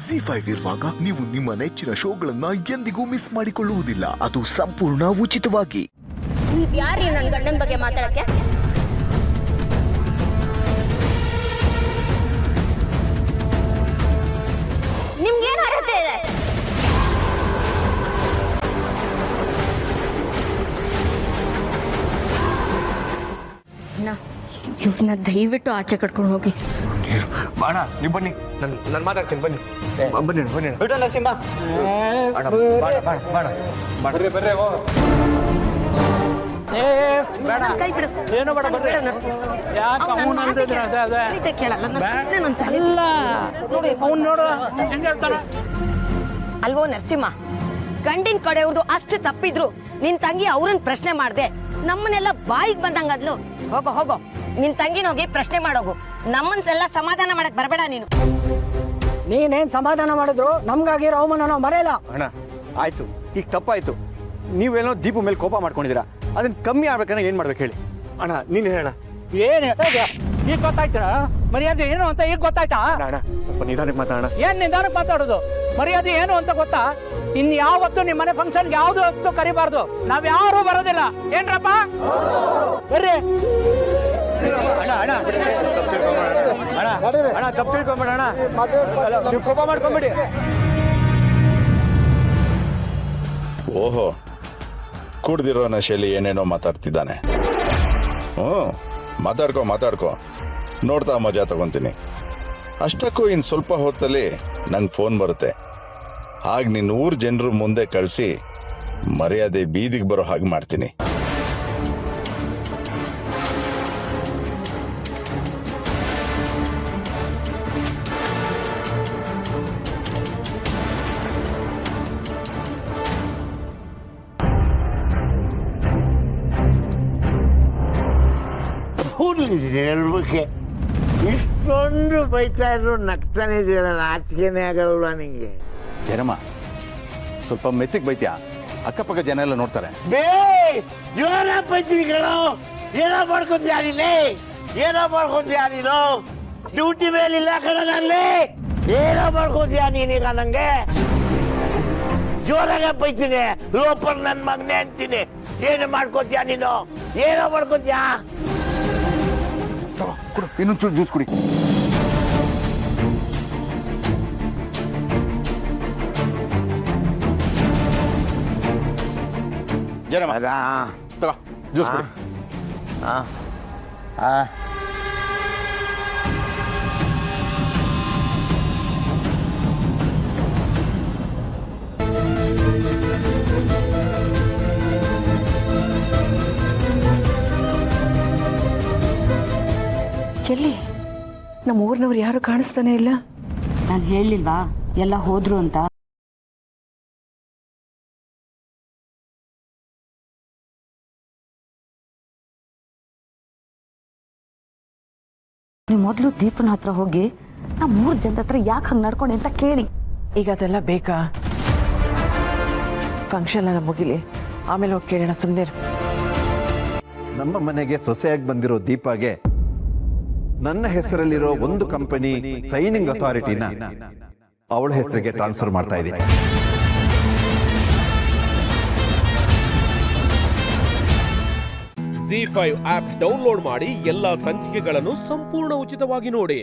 ZEE5 ಇರುವಾಗ ನೀವು ನಿಮ್ಮ ನೆಚ್ಚಿನ ಶೋಗಳನ್ನ ಎಂದಿಗೂ ಮಿಸ್ ಮಾಡಿಕೊಳ್ಳುವುದಿಲ್ಲ. ಅದು ಸಂಪೂರ್ಣ ಉಚಿತವಾಗಿ. ಯಾರೀ ನನ್ನ ಗಂಡನ ಬಗ್ಗೆ ಮಾತಾಡಕ್ಕೆ? ನಿಮ್ಗೇನು ಅರ್ಹತೆ ಇದೆ? ಇವ್ರನ್ನ ದಯವಿಟ್ಟು ಆಚೆ ಕಟ್ಕೊಂಡು ಹೋಗಿ. ಬಾಣ ನೀವು ಬನ್ನಿ, ನಾನು ಮಾತಾಡ್ತೀನಿ. ಬನ್ನಿ ಬನ್ನಿ ಬನ್ನಿ. ಬಿಡ ನರಸಿಂಹ. ಬರ್ರಿ ಏನು ಬೇಡ ಬರ್ರಿ. ಯಾಕೆ ಅವನು ಅಂತಿದ್ರೆ ಅವ್ನು ನೋಡು ಹೆಂಗೆ ಹೇಳ್ತಾರ ಅಲ್ವೋ ನರಸಿಂಹ, ಗಂಡಿನ ಕಡೆಯವ್ರದ್ದು ಅಷ್ಟು ತಪ್ಪಿದ್ರು ನಿನ್ ತಂಗಿ ಅವ್ರನ್ನ ಪ್ರಶ್ನೆ ಮಾಡ್ದೆ ನಮ್ಮನ್ನೆಲ್ಲ ಬಾಯಿಗೆ ಬಂದಂಗದ್ಲು. ಹೋಗೋ ಹೋಗೋ, ನಿನ್ ತಂಗಿನೋಗಿ ಪ್ರಶ್ನೆ ಮಾಡೋಗು. ನಮ್ಮನ್ನೆಲ್ಲ ಸಮಾಧಾನ ಮಾಡಕ್ ಬರಬೇಡ ನೀನು. ನೀನೇನ್ ಸಮಾಧಾನ ಮಾಡಿದ್ರು ನಮ್ಗಾಗಿರೋ ಅವಮಾನ ನಾವು ಮರೆಯಲ್ಲ. ಅಣ್ಣ ಆಯ್ತು, ಈಗ ತಪ್ಪಾಯ್ತು. ನೀವೇನೋ ದೀಪು ಮೇಲೆ ಕೋಪ ಮಾಡ್ಕೊಂಡಿದ್ದೀರಾ. ಅದನ್ನ ಕಮ್ಮಿ ಆಗ್ಬೇಕನ್ನ ಏನ್ ಮಾಡ್ಬೇಕು ಹೇಳಿ? ಅಣ್ಣ ನೀನು ಹೇಳ. ಏನು ಈಗ ಗೊತ್ತಾಯ್ತಾ ಮರ್ಯಾದೆ ಏನು ಅಂತ? ಈಗ ಗೊತ್ತಾಯ್ತಾ? ಅಣ್ಣ ಸ್ವಲ್ಪ ನಿಧಾನಕ್ಕೆ ಮಾತಾಡೋಣ. ಏನ್ ನಿಧಾನಕ್ಕೆ ಮಾತಾಡೋದು? ಮರ್ಯಾದೆ ಏನು ಅಂತ ಗೊತ್ತಾ? ಇನ್ ಯಾವತ್ತು ನಿಮ್ಮ ಮನೆ ಫಂಕ್ಷನ್ ಯಾವ್ದು ಹೊತ್ತು ಕರಿಬಾರ್ದು. ನಾವ್ ಯಾರು ಬರೋದಿಲ್ಲ. ಏನ್ರಪ್ಪ ಬರ್ರಿ. ಅಣ್ಣ ಅಣ್ಣ ಅಣ್ಣ ಅಣ್ಣ ತಪ್ಪು ತಿಳ್ಕೊಂಬೇಡ ಅಣ್ಣ. ನೀವು ಕೋಪ ಮಾಡ್ಕೊಂಬಿಡಿ. ಓಹೋ, ಕುಡ್ದಿರೋ ನಶೆಯಲ್ಲಿ ಏನೇನೋ ಮಾತಾಡ್ತಿದ್ದಾನೆ. ಮಾತಾಡ್ಕೊ ನೋಡ್ತಾ ಮಜಾ ತಗೊಂತೀನಿ. ಅಷ್ಟಕ್ಕೂ ಇನ್ನು ಸ್ವಲ್ಪ ಹೊತ್ತಲ್ಲಿ ನಂಗೆ ಫೋನ್ ಬರುತ್ತೆ. ಆಗ ನಿನ್ನ ಊರ್ ಜನರು ಮುಂದೆ ಕಳಿಸಿ ಮರ್ಯಾದೆ ಬೀದಿಗೆ ಬರೋ ಹಾಗೆ ಮಾಡ್ತೀನಿ. ಹೇಳ್ಬೇಕೆ, ಇಷ್ಟೊಂದು ಬೈತಾ ಇದ್ರು ನಗ್ತಾನೆ ಇದೆಯಲ್ಲ, ನಾಚಿಕೆನೇ ಆಗಲ್ವಾ ನಿಂಗೆ? ಜರಮ್ಮ, ಸ್ವಲ್ಪ ಮೆತ್ತಿಗೆ ಬೈತ್ಯಾ? ಅಕ್ಕಪಕ್ಕ ಜನ ಎಲ್ಲ ನೋಡ್ತಾರೆ. ಜೋರ ಬೈತಿಗಳು. ಏನೋ ಮಾಡ್ಕೊಂಡ್ಯಾ ನೀನು? ಡ್ಯೂಟಿ ಮೇಲಿಲ್ಲ ಕಣದಲ್ಲಿ. ಏನೋ ಮಾಡ್ಕೊಂಡ್ಯಾ ನೀನೀಗ? ನಂಗೆ ಜೋರಾಗ ಬೈತೀನಿ. ಲೋಪರ್ ನನ್ ಮಗನೆ ಅಂತೀನಿ. ಏನು ಮಾಡ್ಕೊತ್ಯಾ ನೀನು? ಏನೋ ಮಾಡ್ಕೊತ್ಯಾ? ಇನ್ನೊಂಚೂರು ಜ್ಯೂಸ್ ಕುಡಿ. ಜರಮ್ಮ ತಗೋ ಜ್ಯೂಸ್ ಕುಡಿ. ಎಲ್ಲಿ ನಮ್ಮ ಊರಿನವ್ರು ಯಾರು ಕಾಣಿಸ್ತಾನೆ ಇಲ್ಲ. ನಾನು ಹೇಳಿಲ್ವಾ ಎಲ್ಲ ಹೋದ್ರು ಅಂತ? ನೀವು ಮೊದಲು ದೀಪನ ಹತ್ರ ಹೋಗಿ ಆ 3 ಜನದ ಹತ್ರ ಯಾಕೆ ಹಂಗೆ ನಡ್ಕೊಂಡೆ ಅಂತ ಕೇಳಿ. ಈಗ ಅದೆಲ್ಲ ಬೇಕಾ? ಫಂಕ್ಷನ್ ಎಲ್ಲ ಮುಗಿಲಿ, ಆಮೇಲೆ ಹೋಗಿ ಕೇಳೋಣ. ಸುಮ್ಮನೆ ನಮ್ಮ ಮನೆಗೆ ಸೊಸೆಯಾಗಿ ಬಂದಿರೋ ದೀಪಾಗೆ ನನ್ನ ಹೆಸರಲ್ಲಿರೋ ಒಂದು ಕಂಪನಿ ಸೈನಿಂಗ್ ಅಥಾರಿಟಿನ ಅವಳ ಹೆಸರಿಗೆ ಟ್ರಾನ್ಸ್ಫರ್ ಮಾಡ್ತಾ ಇದ್ದೀನಿ. ZEE5 ಆಪ್ ಡೌನ್ಲೋಡ್ ಮಾಡಿ ಎಲ್ಲಾ ಸಂಚಿಕೆಗಳನ್ನು ಸಂಪೂರ್ಣ ಉಚಿತವಾಗಿ ನೋಡಿ.